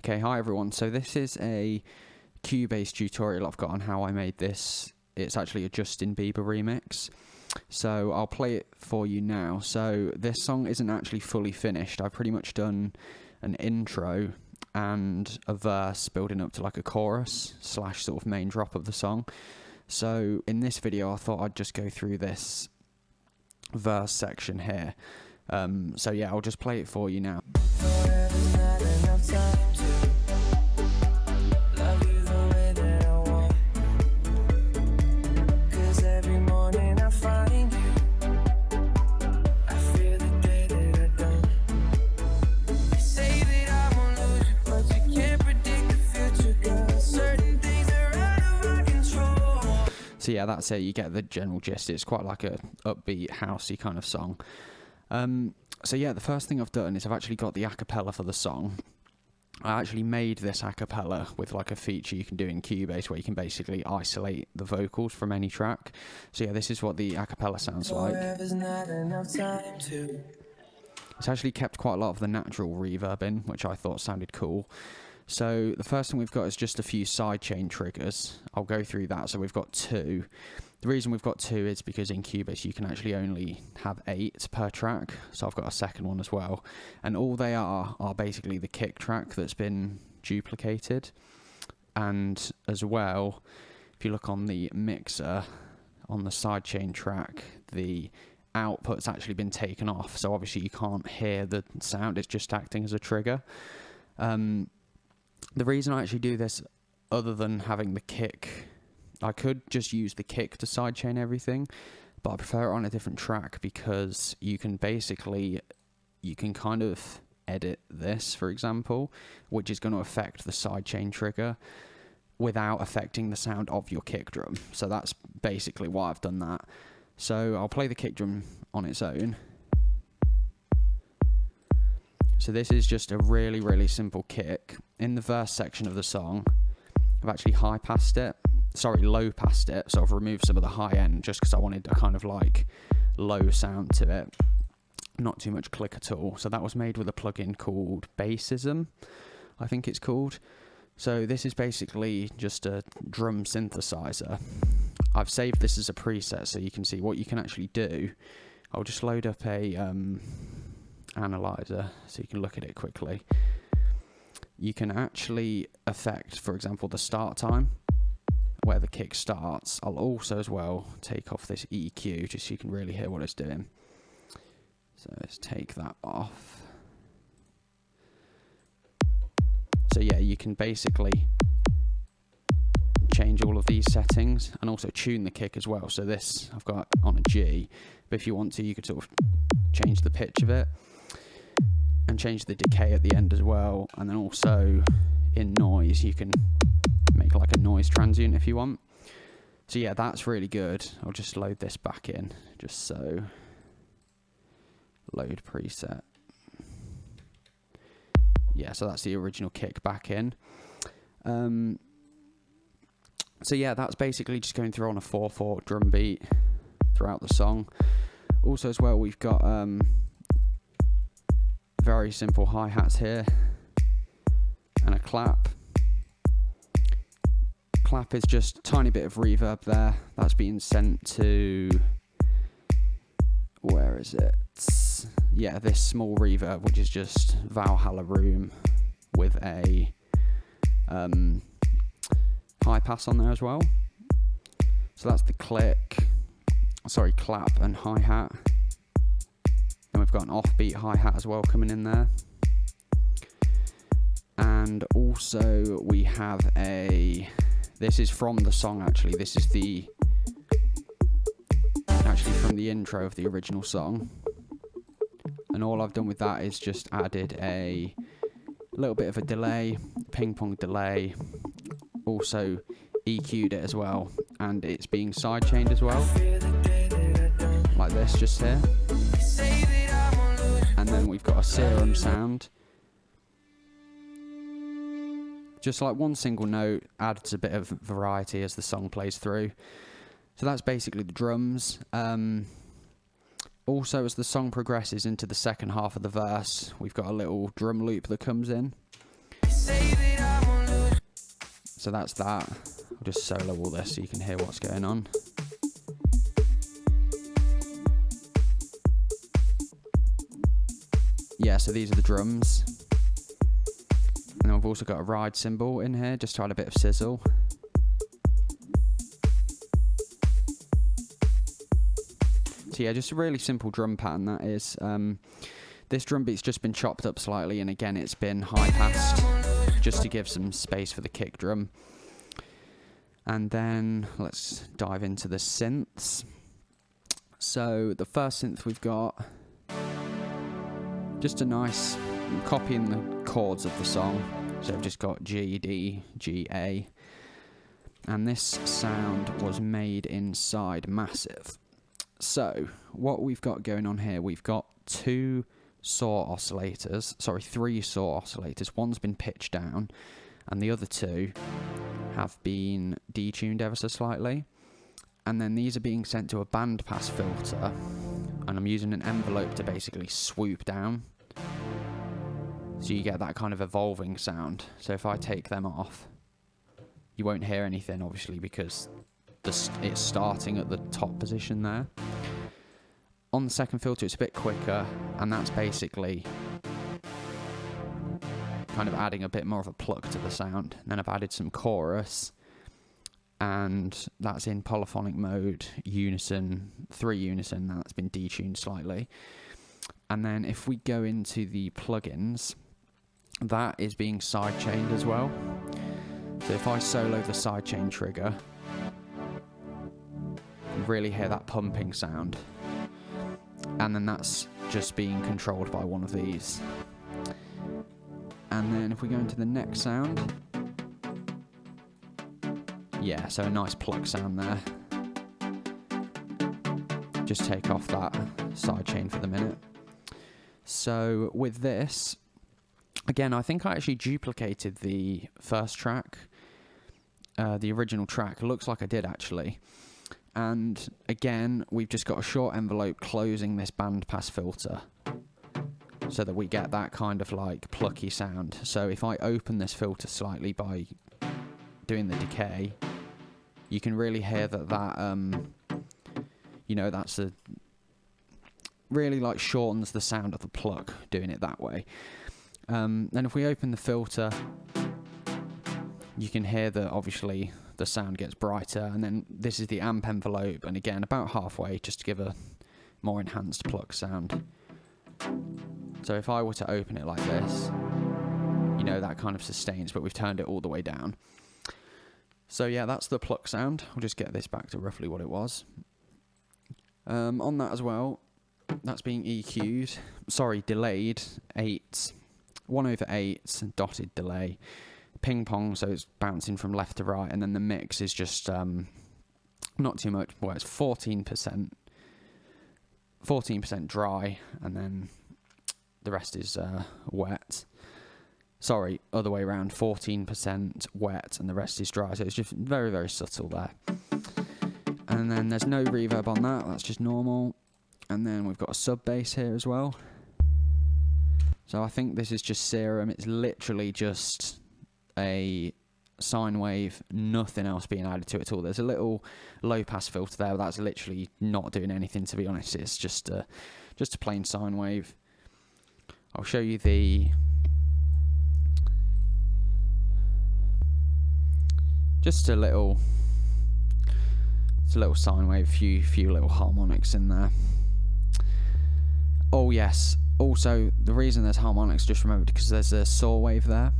Okay, hi everyone. So this is a Cubase tutorial I've got on how I made this. It's actually a Justin Bieber remix. So I'll play it for you now. So this song isn't actually fully finished. I've pretty much done an intro and a verse building up to like a chorus / sort of main drop of the song. So in this video I thought I'd just go through this verse section here. So yeah, I'll just play it for you now. So yeah, that's it. You get the general gist. It's quite like a upbeat, housey kind of song. So yeah, the first thing I've done is I've actually got the acapella for the song. I actually made this acapella with like a feature you can do in Cubase where you can basically isolate the vocals from any track. So yeah, this is what the acapella sounds like. It's actually kept quite a lot of the natural reverb in, which I thought sounded cool. So the first thing we've got is just a few sidechain triggers. I'll go through that. So we've got 2. The reason we've got 2 is because in Cubase you can actually only have 8 per track. So I've got a second one as well. And all they are basically the kick track that's been duplicated. And as well, if you look on the mixer, on the sidechain track, the output's actually been taken off. So obviously you can't hear the sound. It's just acting as a trigger. The reason I actually do this, other than having the kick, I could just use the kick to sidechain everything, but I prefer it on a different track because you can kind of edit this, for example, which is going to affect the sidechain trigger without affecting the sound of your kick drum. So that's basically why I've done that. So I'll play the kick drum on its own. So this is just a really, really simple kick. In the verse section of the song, I've actually low passed it. So I've removed some of the high end just because I wanted a kind of like low sound to it. Not too much click at all. So that was made with a plugin called Bassism, I think it's called. So this is basically just a drum synthesizer. I've saved this as a preset so you can see what you can actually do. I'll just load up a analyzer so you can look at it quickly. You can actually affect, for example, the start time where the kick starts. I'll also as well take off this EQ just so you can really hear what it's doing. So let's take that off. So yeah, you can basically change all of these settings and also tune the kick as well. So this I've got on a G, but if you want to, you could sort of change the pitch of it and change the decay at the end as well. And then also in noise, you can make like a noise transient if you want. So yeah, that's really good. I'll just load this back in, just so. Load preset. Yeah, so that's the original kick back in. So yeah, that's basically just going through on a 4/4 drum beat throughout the song. Also as well, we've got very simple hi-hats here and a clap. Clap is just a tiny bit of reverb there. That's being sent to, where is it? Yeah, this small reverb, which is just Valhalla Room with a high pass on there as well. So that's the clap and hi-hat. Then we've got an offbeat hi-hat as well coming in there. And also we have this is from the song actually. This is actually from the intro of the original song. And all I've done with that is just added a little bit of a delay, ping pong delay. Also EQ'd it as well. And it's being sidechained as well. Like this just here. And then we've got a serum sound. Just like one single note adds a bit of variety as the song plays through. So that's basically the drums. Also, as the song progresses into the second half of the verse, we've got a little drum loop that comes in. So that's that. I'll just solo all this so you can hear what's going on. Yeah, so these are the drums. And then I've also got a ride cymbal in here, just to add a bit of sizzle. So yeah, just a really simple drum pattern that is. This drum beat's just been chopped up slightly, and again it's been high-passed, just to give some space for the kick drum. And then let's dive into the synths. So the first synth we've got, just a nice copying the chords of the song. So I've just got G, D, G, A. And this sound was made inside Massive. So what we've got going on here, we've got three saw oscillators. One's been pitched down, and the other two have been detuned ever so slightly. And then these are being sent to a bandpass filter, and I'm using an envelope to basically swoop down. So you get that kind of evolving sound. So if I take them off, you won't hear anything, obviously, because it's starting at the top position there. On the second filter, it's a bit quicker, and that's basically kind of adding a bit more of a pluck to the sound. And then I've added some chorus, and that's in polyphonic mode, unison, 3 unison. That's been detuned slightly. And then if we go into the plugins, that is being sidechained as well. So if I solo the sidechain trigger, you really hear that pumping sound. And then that's just being controlled by one of these. And then if we go into the next sound, yeah, so a nice pluck sound there. Just take off that sidechain for the minute. So with this, again, I think I actually duplicated the first track, the original track. It looks like I did, actually. And again, we've just got a short envelope closing this bandpass filter so that we get that kind of like plucky sound. So if I open this filter slightly by doing the decay, you can really hear that you know, that's a really like shortens the sound of the pluck doing it that way. Then if we open the filter, you can hear that obviously the sound gets brighter, and then this is the amp envelope, and again about halfway, just to give a more enhanced pluck sound. So if I were to open it like this, you know, that kind of sustains, but we've turned it all the way down. So yeah, that's the pluck sound. I'll just get this back to roughly what it was. On that as well, that's being delayed 1/8 dotted delay. Ping pong, so it's bouncing from left to right, and then the mix is just not too much. Well, it's 14% dry, and then the rest is wet. Sorry, other way around, 14% wet and the rest is dry, so it's just very, very subtle there. And then there's no reverb on that, that's just normal. And then we've got a sub bass here as well. So I think this is just Serum. It's literally just a sine wave, nothing else being added to it at all. There's a little low pass filter there, but that's literally not doing anything, to be honest. It's just a plain sine wave. I'll show you just a little sine wave, few little harmonics in there. Oh yes, also the reason there's harmonics, just remember, because there's a saw wave there.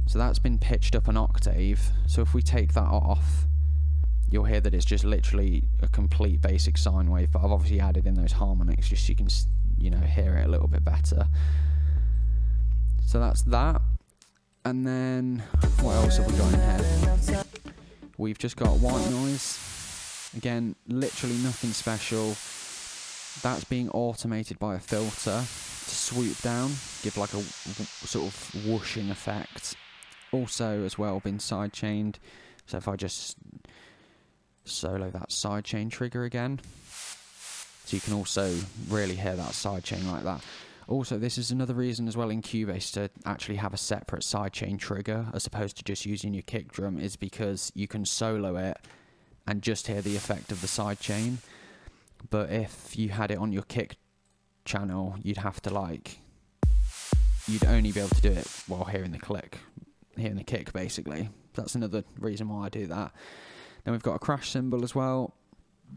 So that's been pitched up an octave. So if we take that off, you'll hear that it's just literally a complete basic sine wave, but I've obviously added in those harmonics just so you can, you know, hear it a little bit better. So that's that. And then what else have we got in here? We've just got white noise. Again, literally nothing special. That's being automated by a filter to swoop down, give like a sort of whooshing effect. Also as well been sidechained. So if I just solo that sidechain trigger again, so you can also really hear that sidechain like that. Also, this is another reason as well in Cubase to actually have a separate sidechain trigger as opposed to just using your kick drum, is because you can solo it and just hear the effect of the sidechain. But if you had it on your kick channel, you'd have to you'd only be able to do it while hearing the kick basically. That's another reason why I do that. Then we've got a crash cymbal as well.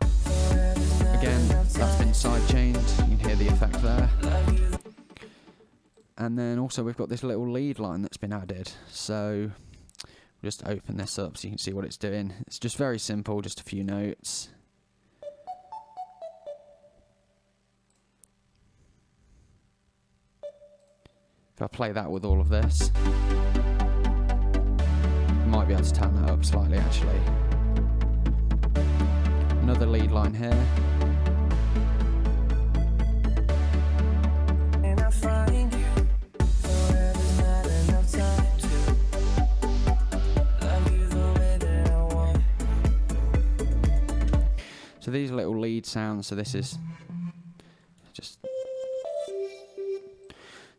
Again, that's been sidechained, you can hear the effect there. And then also we've got this little lead line that's been added. So we'll just open this up so you can see what it's doing. It's just very simple, just a few notes. If I play that with all of this, you might be able to turn that up slightly actually. Another lead line here. So these little lead sounds, so this is just,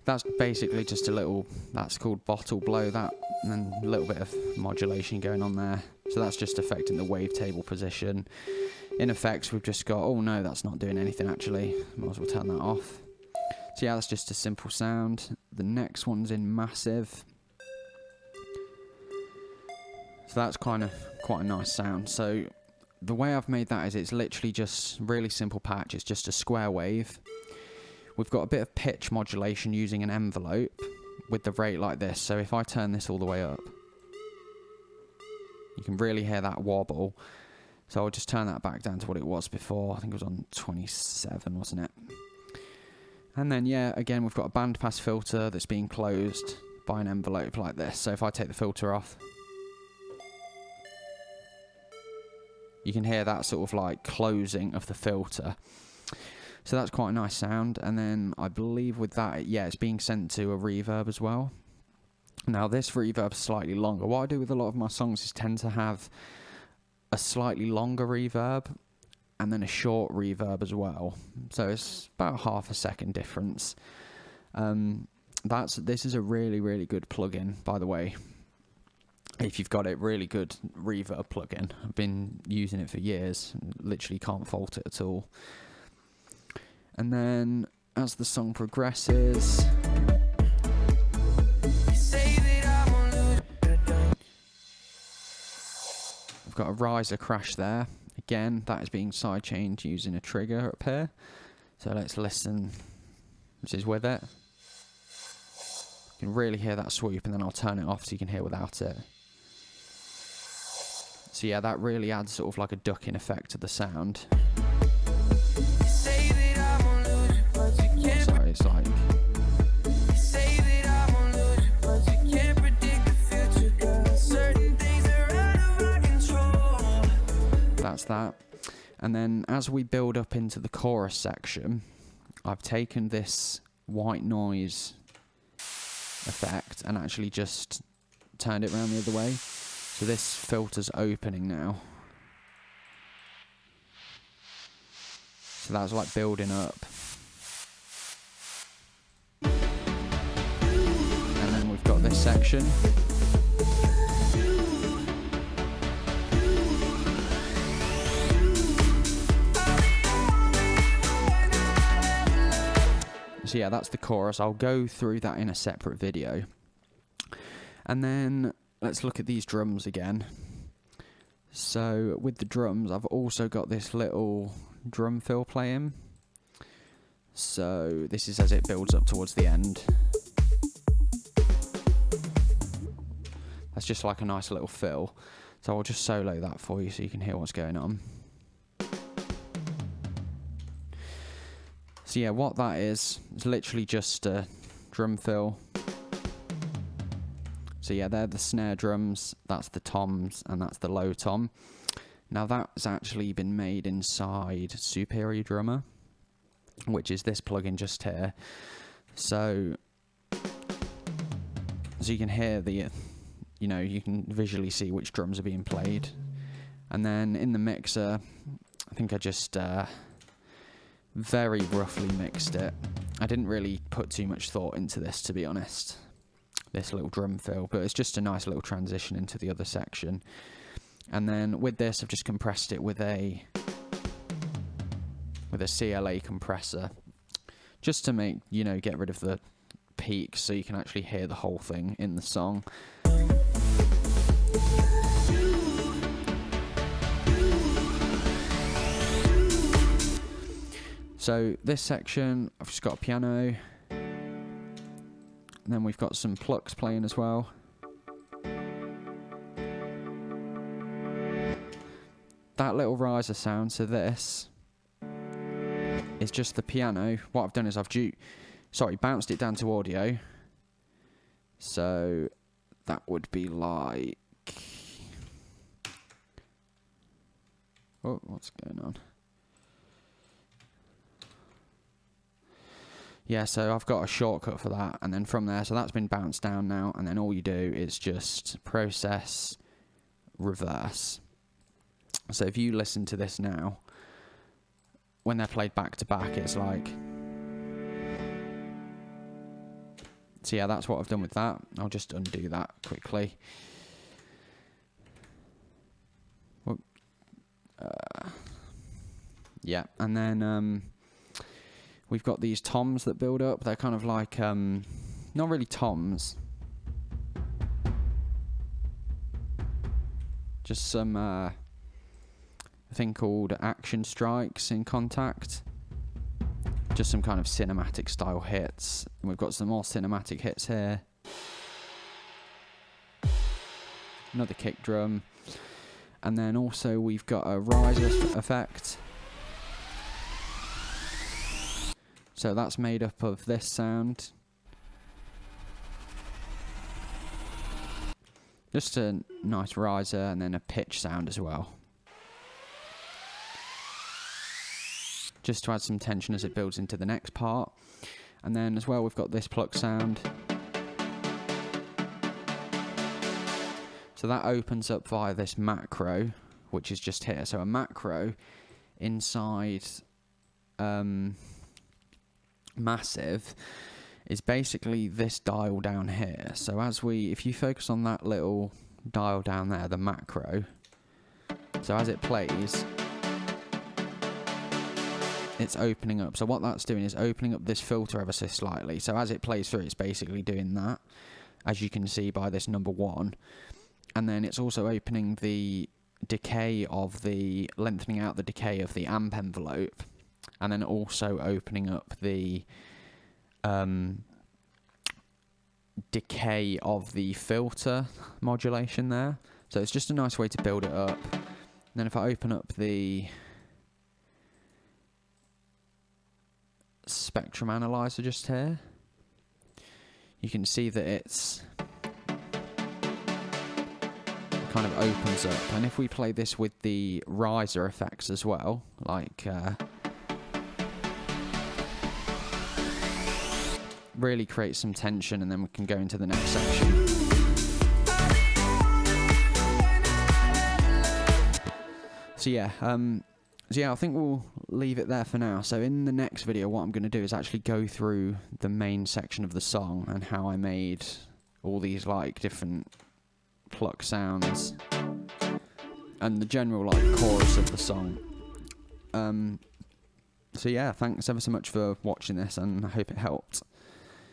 that's basically just a little, that's called bottle blow, that, and then a little bit of modulation going on there. So that's just affecting the wavetable position. In effects, we've just got, oh no, that's not doing anything actually. Might as well turn that off. So yeah, that's just a simple sound. The next one's in massive. So that's kind of quite a nice sound. So the way I've made that is it's literally just really simple patch. It's just a square wave. We've got a bit of pitch modulation using an envelope with the rate like this. So if I turn this all the way up, you can really hear that wobble. So I'll just turn that back down to what it was before. I think it was on 27, wasn't it? And then, yeah, again, we've got a bandpass filter that's being closed by an envelope like this. So if I take the filter off, you can hear that sort of like closing of the filter. So that's quite a nice sound. And then I believe with that, yeah, it's being sent to a reverb as well. Now this reverb's slightly longer. What I do with a lot of my songs is tend to have a slightly longer reverb and then a short reverb as well. So it's about half a second difference. This is a really, really good plugin, by the way. If you've got it, really good reverb plugin. I've been using it for years. Literally can't fault it at all. And then as the song progresses, I've got a riser crash there. Again, that is being sidechained using a trigger up here. So let's listen. This is with it. You can really hear that swoop, and then I'll turn it off so you can hear without it. So yeah, that really adds sort of like a ducking effect to the sound. So it's like, that's that. And then as we build up into the chorus section, I've taken this white noise effect and actually just turned it around the other way. So this filter's opening now. So that's like building up. And then we've got this section. So yeah, that's the chorus. I'll go through that in a separate video. And then let's look at these drums again. So with the drums, I've also got this little drum fill playing. So this is as it builds up towards the end. That's just like a nice little fill. So I'll just solo that for you so you can hear what's going on. So yeah, what that is literally just a drum fill. So yeah, they're the snare drums, that's the toms, and that's the low tom. Now that's actually been made inside Superior Drummer, which is this plugin just here. So you can hear the, you can visually see which drums are being played. And then in the mixer, I think I just very roughly mixed it. I didn't really put too much thought into this, to be honest, this little drum fill, but it's just a nice little transition into the other section. And then with this, I've just compressed it with a CLA compressor, just to make, you know, get rid of the peaks so you can actually hear the whole thing in the song. So this section, I've just got a piano, and then we've got some plucks playing as well. That little riser sound, so this is just the piano. What I've done is I've bounced it down to audio. So that would be like... Oh, what's going on? Yeah, so I've got a shortcut for that, and then from there, so that's been bounced down now, and then all you do is just process, reverse. So if you listen to this now, when they're played back to back, it's like... So yeah, that's what I've done with that. I'll just undo that quickly. Yeah, and then we've got these toms that build up. They're kind of like, not really toms. Just some, a thing called action strikes in Contact. Just some kind of cinematic style hits. And we've got some more cinematic hits here. Another kick drum. And then also we've got a riser effect. So that's made up of this sound. Just a nice riser and then a pitch sound as well. Just to add some tension as it builds into the next part. And then as well we've got this pluck sound. So that opens up via this macro, which is just here. So a macro inside Massive is basically this dial down here. So if you focus on that little dial down there, the macro, so as it plays, it's opening up. So what that's doing is opening up this filter ever so slightly. So as it plays through, it's basically doing that, as you can see by this number 1. And then it's also opening the decay of lengthening out the decay of the amp envelope. And then also opening up the decay of the filter modulation there. So it's just a nice way to build it up. And then if I open up the spectrum analyzer just here, you can see that it kind of opens up. And if we play this with the riser effects as well, like... really create some tension, and then we can go into the next section. So yeah, I think we'll leave it there for now. So in the next video, what I'm going to do is actually go through the main section of the song and how I made all these like different pluck sounds and the general like chorus of the song. So yeah, thanks ever so much for watching this, and I hope it helped.